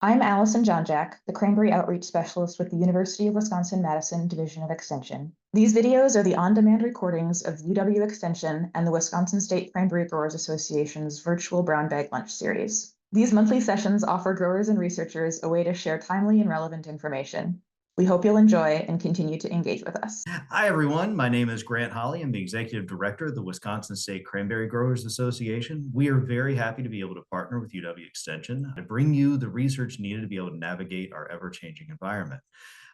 I'm Allison Jonjak, the Cranberry Outreach Specialist with the University of Wisconsin-Madison Division of Extension. These videos are the on-demand recordings of UW Extension and the Wisconsin State Cranberry Growers Association's virtual brown bag lunch series. These monthly sessions offer growers and researchers a way to share timely and relevant information. We hope you'll enjoy and continue to engage with us. Hi, everyone. My name is Grant Holly. I'm the Executive Director of the Wisconsin State Cranberry Growers Association. We are very happy to be able to partner with UW Extension to bring you the research needed to be able to navigate our ever-changing environment.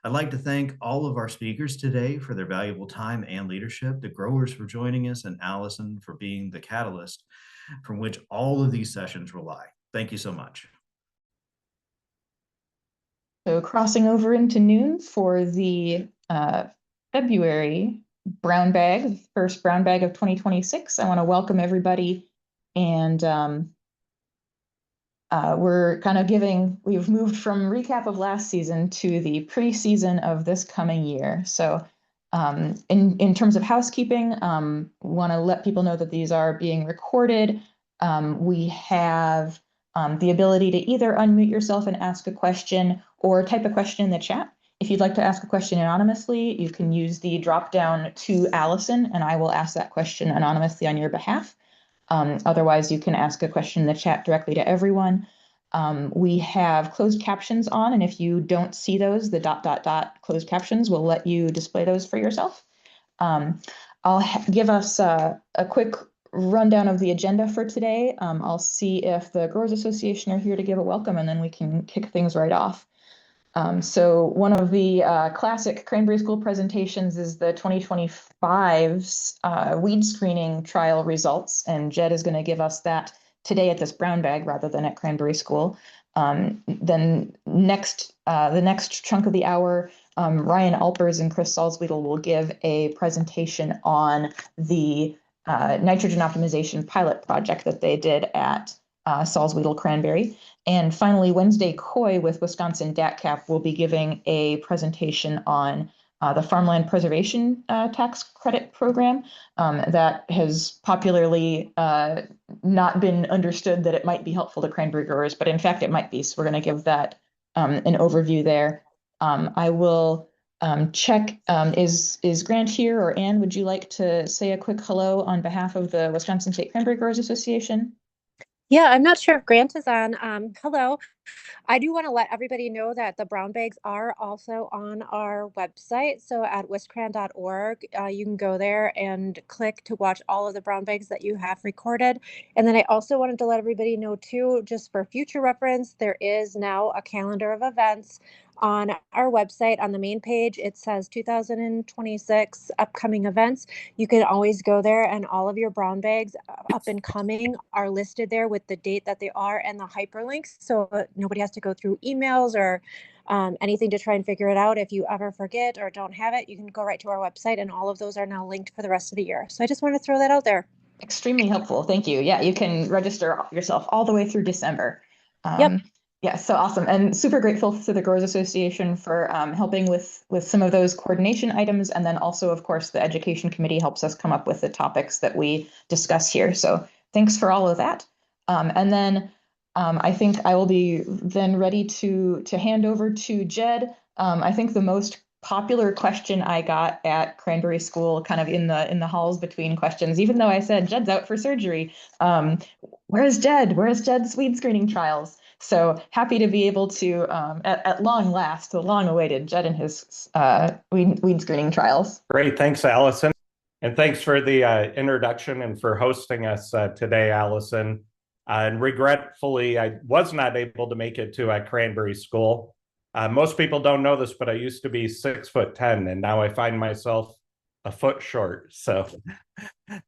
I'd like to thank all of our speakers today for their valuable time and leadership, the growers for joining us, and Allison for being the catalyst from which all of these sessions rely. Thank you so much. So crossing over into noon for the February brown bag, first brown bag of 2026. I want to welcome everybody. And we're kind of we've moved from recap of last season to the preseason of this coming year. So in terms of housekeeping, want to let people know that these are being recorded. We have the ability to either unmute yourself and ask a question or type a question in the chat. If you'd like to ask a question anonymously, you can use the drop down to Allison, and I will ask that question anonymously on your behalf. Otherwise, you can ask a question in the chat directly to everyone. We have closed captions on, and if you don't see those, the ... closed captions will let you display those for yourself. I'll give us a quick rundown of the agenda for today. I'll see if the Growers Association are here to give a welcome, and then we can kick things right off. So one of the classic Cranberry School presentations is the 2025's weed screening trial results, and Jed is going to give us that today at this brown bag rather than at Cranberry School. Then the next chunk of the hour, Ryan Alpers and Chris Salzwedel will give a presentation on the nitrogen optimization pilot project that they did at Salzwedel Cranberry. And finally, Wednesday Coy with Wisconsin DATCAP will be giving a presentation on the Farmland Preservation Tax Credit Program that has popularly not been understood that it might be helpful to cranberry growers, but in fact it might be. So we're going to give that an overview there. I will check, is Grant here, or Anne, would you like to say a quick hello on behalf of the Wisconsin State Cranberry Growers Association? Yeah, I'm not sure if Grant is on. Hello. I do want to let everybody know that the brown bags are also on our website. So at wiscran.org, you can go there and click to watch all of the brown bags that you have recorded. And then I also wanted to let everybody know too, just for future reference, there is now a calendar of events on our website. On the main page, it says 2026 upcoming events. You can always go there, and all of your brown bags up and coming are listed there with the date that they are and the hyperlinks. So nobody has to go through emails or anything to try and figure it out. If you ever forget or don't have it, you can go right to our website, and all of those are now linked for the rest of the year. So I just want to throw that out there. Extremely helpful. Thank you. Yeah, you can register yourself all the way through December. Yep. Yeah, so awesome. And super grateful to the Growers Association for helping with some of those coordination items. And then also, of course, the Education Committee helps us come up with the topics that we discuss here. So thanks for all of that. And then I think I will be then ready to hand over to Jed. I think the most popular question I got at Cranberry School, kind of in the halls between questions, even though I said Jed's out for surgery, where's Jed? Where's Jed's weed screening trials? So happy to be able to, at long last, the long-awaited Jed and his weed screening trials. Great, thanks, Allison. And thanks for the introduction and for hosting us today, Allison. And regretfully, I was not able to make it to Cranberry School. Most people don't know this, but I used to be 6'10", and now I find myself a foot short. So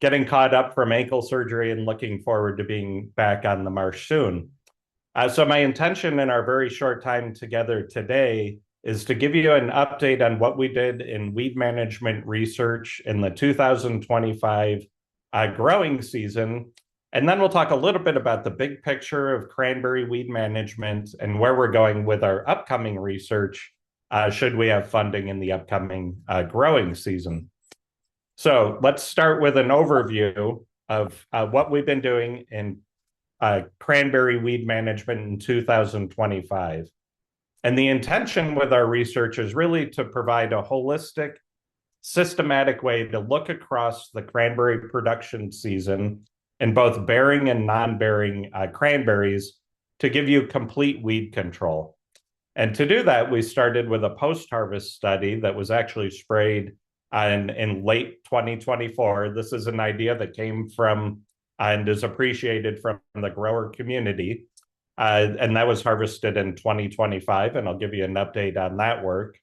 getting caught up from ankle surgery and looking forward to being back on the marsh soon. So my intention in our very short time together today is to give you an update on what we did in weed management research in the 2025 growing season. And then we'll talk a little bit about the big picture of cranberry weed management and where we're going with our upcoming research, should we have funding in the upcoming growing season. So let's start with an overview of what we've been doing in cranberry weed management in 2025. And the intention with our research is really to provide a holistic, systematic way to look across the cranberry production season in both bearing and non-bearing cranberries to give you complete weed control. And to do that, we started with a post-harvest study that was actually sprayed in late 2024. This is an idea that came from and is appreciated from the grower community. And that was harvested in 2025, and I'll give you an update on that work.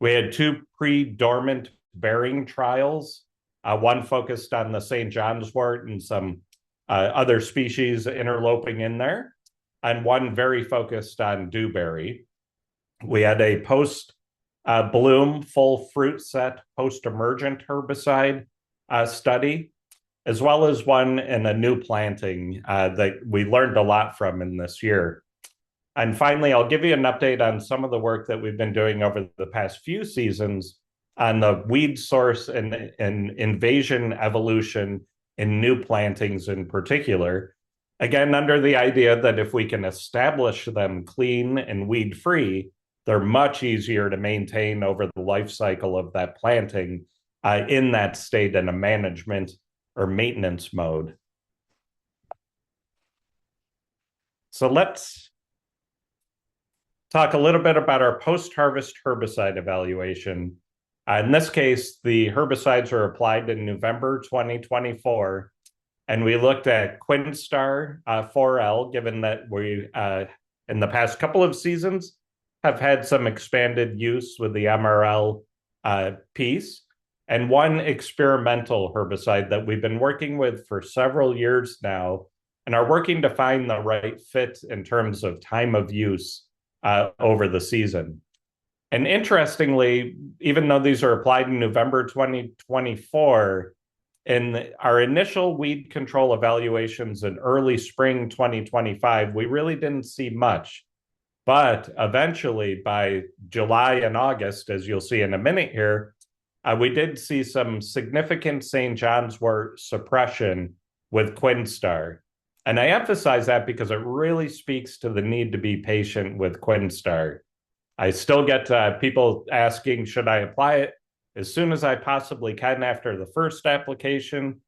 We had 2 pre-dormant bearing trials, one focused on the St. John's wort and some other species interloping in there, and one very focused on dewberry. We had a post-bloom full fruit set post-emergent herbicide study, as well as one in a new planting that we learned a lot from in this year. And finally, I'll give you an update on some of the work that we've been doing over the past few seasons on the weed source and invasion evolution in new plantings in particular. Again, under the idea that if we can establish them clean and weed-free, they're much easier to maintain over the life cycle of that planting in that state in a management or maintenance mode. So let's talk a little bit about our post-harvest herbicide evaluation. In this case, the herbicides are applied in November 2024, and we looked at Quinstar 4L, given that we, in the past couple of seasons, have had some expanded use with the MRL piece, and one experimental herbicide that we've been working with for several years now and are working to find the right fit in terms of time of use over the season. And interestingly, even though these are applied in November 2024, in our initial weed control evaluations in early spring 2025, we really didn't see much. But eventually, by July and August, as you'll see in a minute here, we did see some significant St. John's wort suppression with Quinstar. And I emphasize that because it really speaks to the need to be patient with Quinstar. I still get people asking, should I apply it as soon as I possibly can after the first application?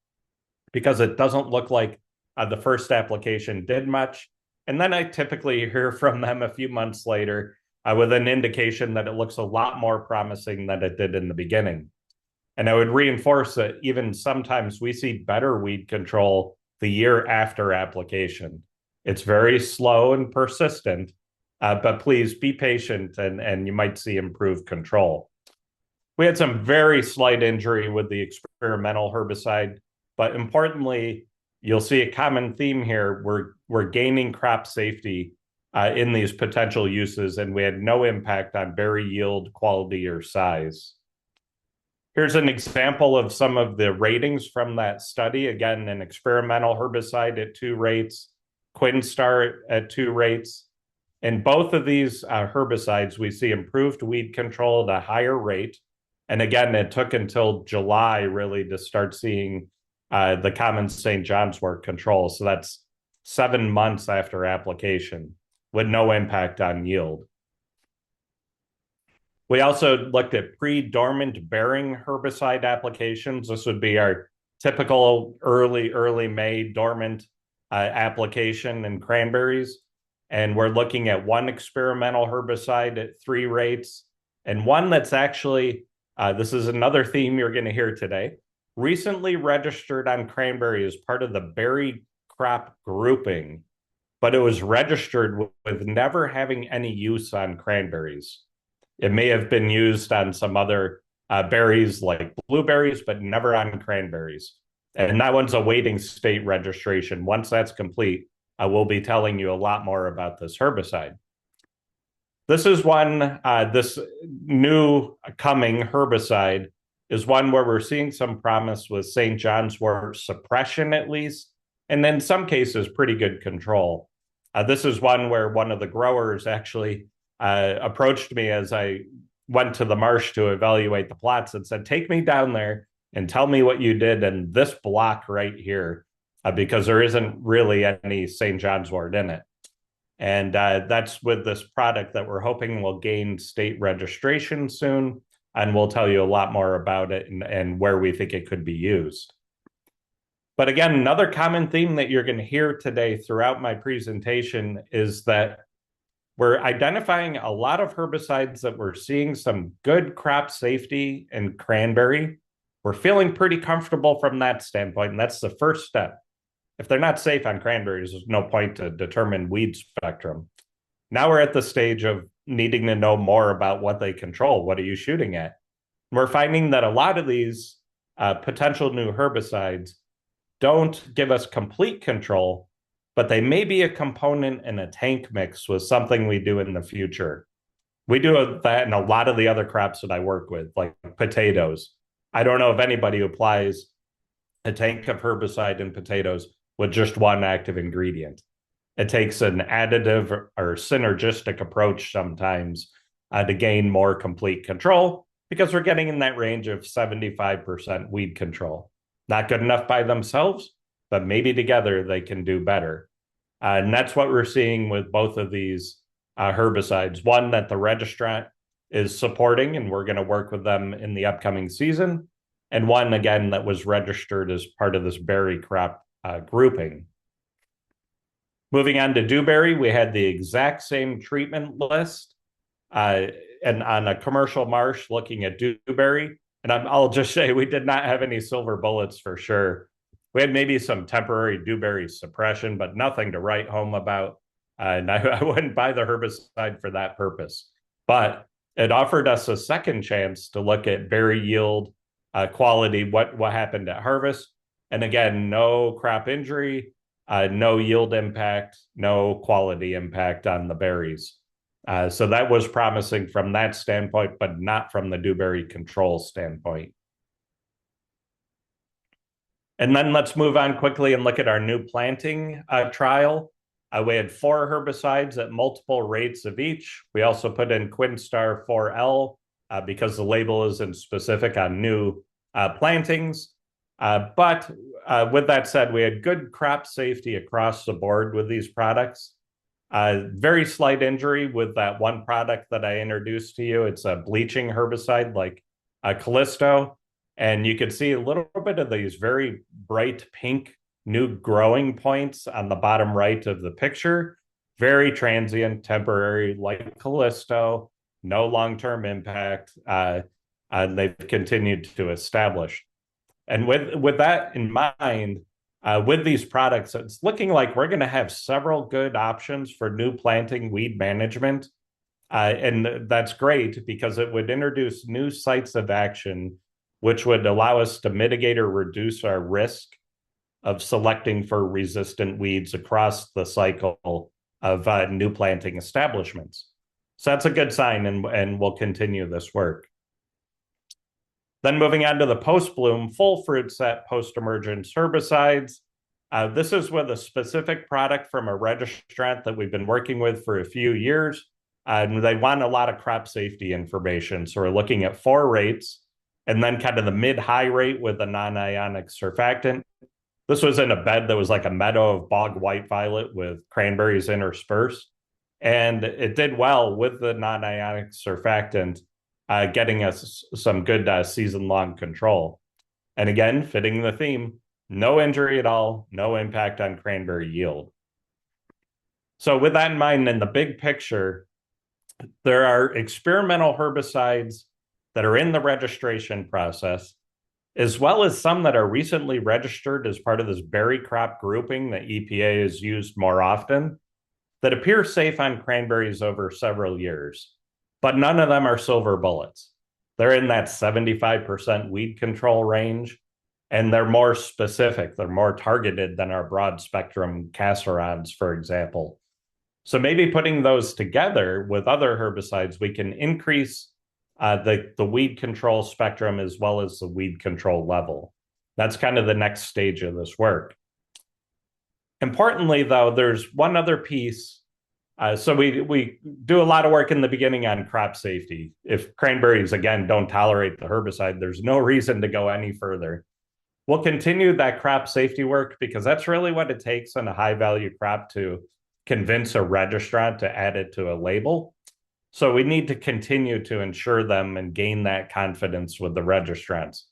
Because it doesn't look like the first application did much. And then I typically hear from them a few months later with an indication that it looks a lot more promising than it did in the beginning. And I would reinforce that even sometimes we see better weed control the year after application. It's very slow and persistent, but please be patient and you might see improved control. We had some very slight injury with the experimental herbicide, but importantly, you'll see a common theme here. We're gaining crop safety in these potential uses, and we had no impact on berry yield, quality, or size. Here's an example of some of the ratings from that study. Again, an experimental herbicide at 2 rates, Quinstar at 2 rates. In both of these herbicides, we see improved weed control at a higher rate. And again, it took until July really to start seeing the common St. John's wort control. So that's 7 months after application with no impact on yield. We also looked at pre-dormant bearing herbicide applications. This would be our typical early May dormant application in cranberries. And we're looking at one experimental herbicide at 3 rates and one that's actually, this is another theme you're going to hear today, recently registered on cranberry as part of the berry crop grouping, but it was registered with never having any use on cranberries. It may have been used on some other berries like blueberries, but never on cranberries. And that one's awaiting state registration. Once that's complete, I will be telling you a lot more about this herbicide. This is one, this new coming herbicide is one where we're seeing some promise with St. John's wort suppression at least, and in some cases, pretty good control. This is one where one of the growers actually approached me as I went to the marsh to evaluate the plots and said, take me down there and tell me what you did in this block right here. because there isn't really any St. John's wort in it. And that's with this product that we're hoping will gain state registration soon. And we'll tell you a lot more about it and where we think it could be used. But again, another common theme that you're going to hear today throughout my presentation is that we're identifying a lot of herbicides that we're seeing some good crop safety in cranberry. We're feeling pretty comfortable from that standpoint, and that's the first step. If they're not safe on cranberries, there's no point to determine weed spectrum. Now we're at the stage of needing to know more about what they control. What are you shooting at? We're finding that a lot of these potential new herbicides don't give us complete control, but they may be a component in a tank mix with something we do in the future. We do that in a lot of the other crops that I work with, like potatoes. I don't know if anybody who applies a tank of herbicide in potatoes with just one active ingredient. It takes an additive or synergistic approach sometimes to gain more complete control, because we're getting in that range of 75% weed control. Not good enough by themselves, but maybe together they can do better. And that's what we're seeing with both of these herbicides. One that the registrant is supporting, and we're going to work with them in the upcoming season. And one, again, that was registered as part of this berry crop grouping. Moving on to dewberry, we had the exact same treatment list. And on a commercial marsh looking at dewberry, and I'll just say we did not have any silver bullets for sure. We had maybe some temporary dewberry suppression, but nothing to write home about. And I wouldn't buy the herbicide for that purpose. But it offered us a second chance to look at berry yield, quality, what happened at harvest. And again, no crop injury, no yield impact, no quality impact on the berries. So that was promising from that standpoint, but not from the dewberry control standpoint. And then let's move on quickly and look at our new planting trial. We had 4 herbicides at multiple rates of each. We also put in Quinstar 4L because the label isn't specific on new plantings. But with that said, we had good crop safety across the board with these products. Very slight injury with that one product that I introduced to you. It's a bleaching herbicide like Callisto. And you can see a little bit of these very bright pink new growing points on the bottom right of the picture. Very transient, temporary, like Callisto, no long-term impact. They've continued to establish. And with that in mind, with these products, it's looking like we're going to have several good options for new planting weed management. And that's great because it would introduce new sites of action, which would allow us to mitigate or reduce our risk of selecting for resistant weeds across the cycle of new planting establishments. So that's a good sign, and we'll continue this work. Then moving on to the post-bloom full fruit set post-emergence herbicides. This is with a specific product from a registrant that we've been working with for a few years. And they want a lot of crop safety information. So we're looking at 4 rates and then kind of the mid-high rate with the non-ionic surfactant. This was in a bed that was like a meadow of bog white violet with cranberries interspersed. And it did well with the non-ionic surfactant, getting us some good season-long control. And again, fitting the theme, no injury at all, no impact on cranberry yield. So with that in mind, in the big picture, there are experimental herbicides that are in the registration process, as well as some that are recently registered as part of this berry crop grouping that EPA has used more often, that appear safe on cranberries over several years. But none of them are silver bullets. They're in that 75% weed control range, and they're more specific. They're more targeted than our broad spectrum casserods, for example. So maybe putting those together with other herbicides, we can increase the weed control spectrum as well as the weed control level. That's kind of the next stage of this work. Importantly, though, there's one other piece. So we do a lot of work in the beginning on crop safety. If cranberries, again, don't tolerate the herbicide, there's no reason to go any further. We'll continue that crop safety work because that's really what it takes on a high value crop to convince a registrant to add it to a label. So we need to continue to ensure them and gain that confidence with the registrants.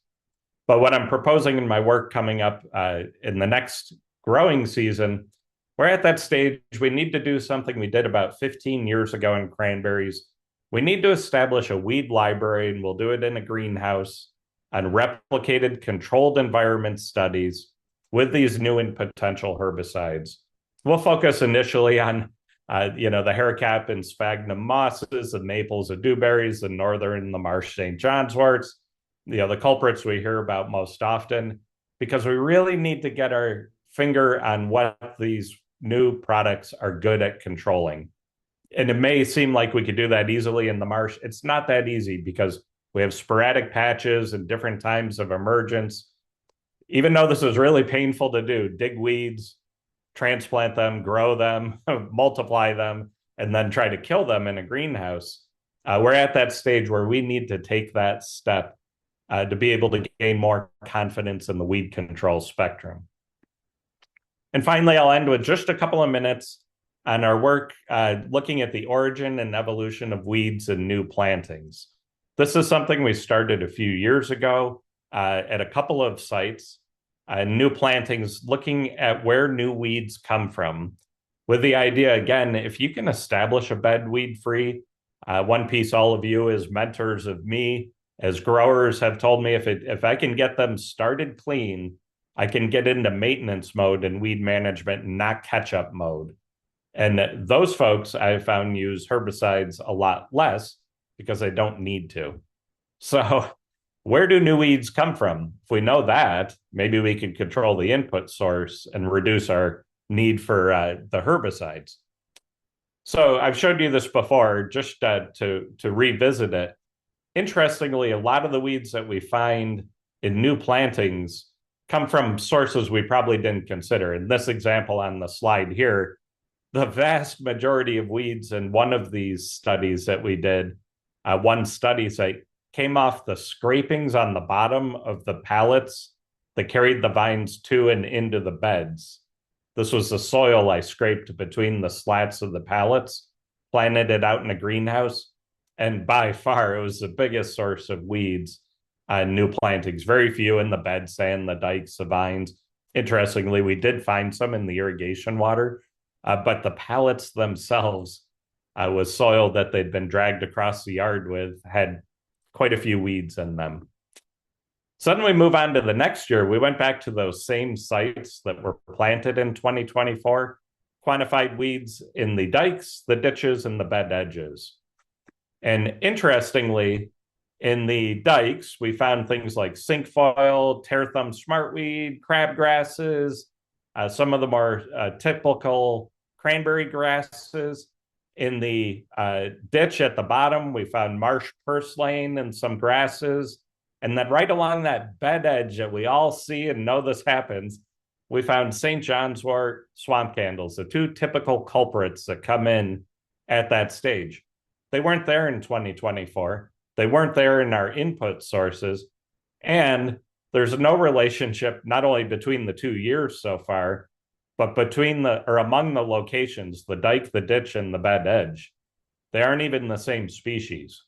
But what I'm proposing in my work coming up in the next growing season, we're at that stage. We need to do something we did about 15 years ago in cranberries. We need to establish a weed library, and we'll do it in a greenhouse on replicated controlled environment studies with these new and potential herbicides. We'll focus initially on the haircap and sphagnum mosses, the maples, the dewberries, the northern, the marsh St. John's worts, the culprits we hear about most often, because we really need to get our finger on what these new products are good at controlling. And it may seem like we could do that easily in the marsh. It's not that easy because we have sporadic patches and different times of emergence. Even though this is really painful to do, dig weeds, transplant them, grow them, multiply them, and then try to kill them in a greenhouse. We're at that stage where we need to take that step to be able to gain more confidence in the weed control spectrum. And finally, I'll end with just a couple of minutes on our work looking at the origin and evolution of weeds and new plantings. This is something we started a few years ago at a couple of sites, new plantings, looking at where new weeds come from, with the idea, again, if you can establish a bed weed-free, one piece all of you as mentors of me, as growers have told me, if I can get them started clean, I can get into maintenance mode and weed management, not catch-up mode. And those folks I found use herbicides a lot less because they don't need to. So where do new weeds come from? If we know that, maybe we can control the input source and reduce our need for the herbicides. So I've showed you this before, just to revisit it. Interestingly, a lot of the weeds that we find in new plantings come from sources we probably didn't consider. In this example on the slide here, the vast majority of weeds in one of these studies that we did, one study site, came off the scrapings on the bottom of the pallets that carried the vines to and into the beds. This was the soil I scraped between the slats of the pallets, planted it out in a greenhouse, and by far it was the biggest source of weeds on new plantings. Very few in the bed sand, the dikes, the vines. Interestingly, we did find some in the irrigation water, but the pallets themselves was soil that they'd been dragged across the yard with, had quite a few weeds in them. So then we move on to the next year. We went back to those same sites that were planted in 2024, quantified weeds in the dikes, the ditches, and the bed edges. And interestingly, in the dikes, we found things like cinquefoil, tear-thumb smartweed, crabgrasses, some of the more typical cranberry grasses. In the ditch at the bottom, we found marsh purslane and some grasses. And then right along that bed edge that we all see and know this happens, we found St. John's wort swamp candles, the two typical culprits that come in at that stage. They weren't there in 2024. They weren't there in our input sources. And there's no relationship not only between the 2 years so far, but among the locations, the dike, the ditch, and the bed edge. They aren't even the same species.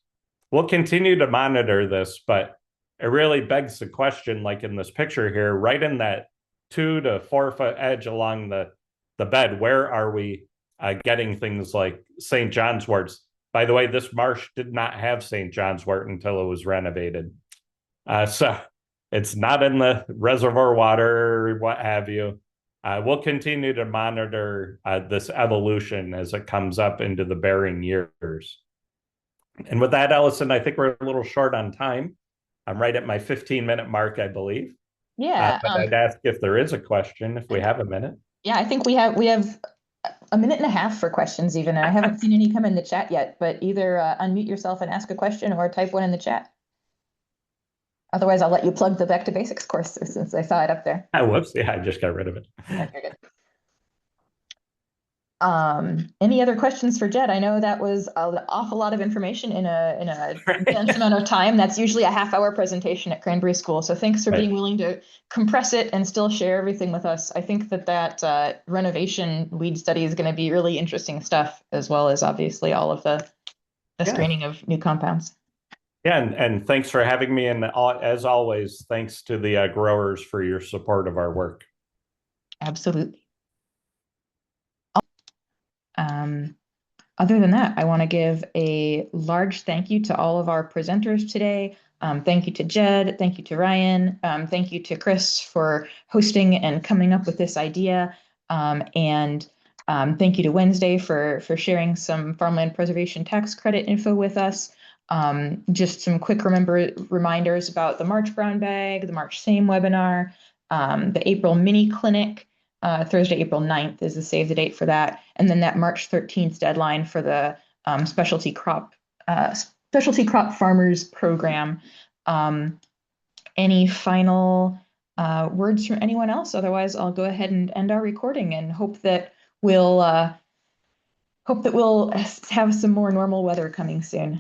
We'll continue to monitor this, but it really begs the question, like in this picture here, right in that 2 to 4 foot edge along the bed, where are we getting things like St. John's worts? By the way, this marsh did not have St. John's wort until it was renovated. So it's not in the reservoir water, what have you. We'll continue to monitor this evolution as it comes up into the bearing years. And with that, Allison, I think we're a little short on time. I'm right at my 15-minute mark, I believe. Yeah. But I'd ask if there is a question, if we have a minute. Yeah, I think we have a minute and a half for questions even, and I haven't seen any come in the chat yet, but either unmute yourself and ask a question or type one in the chat. Otherwise, I'll let you plug the Back to Basics course since I saw it up there. Whoops, yeah, I just got rid of it. Okay, good. Any other questions for Jed? I know that was an awful lot of information in a dense amount of time. That's usually a half-hour presentation at Cranberry School. So thanks for Right. being willing to compress it and still share everything with us. I think that renovation weed study is going to be really interesting stuff, as well as obviously all of the screening of new compounds. Yeah, and thanks for having me. And as always, thanks to the growers for your support of our work. Absolutely. Other than that, I want to give a large thank you to all of our presenters today. Thank you to Jed. Thank you to Ryan. Thank you to Chris for hosting and coming up with this idea. And thank you to Wednesday for sharing some farmland preservation tax credit info with us. Just some quick reminders about the March Brown Bag, the March Same webinar, the April mini clinic. Thursday, April 9th is the save the date for that. And then that March 13th deadline for the specialty crop farmers program. Any final words from anyone else? Otherwise, I'll go ahead and end our recording and hope that we'll have some more normal weather coming soon.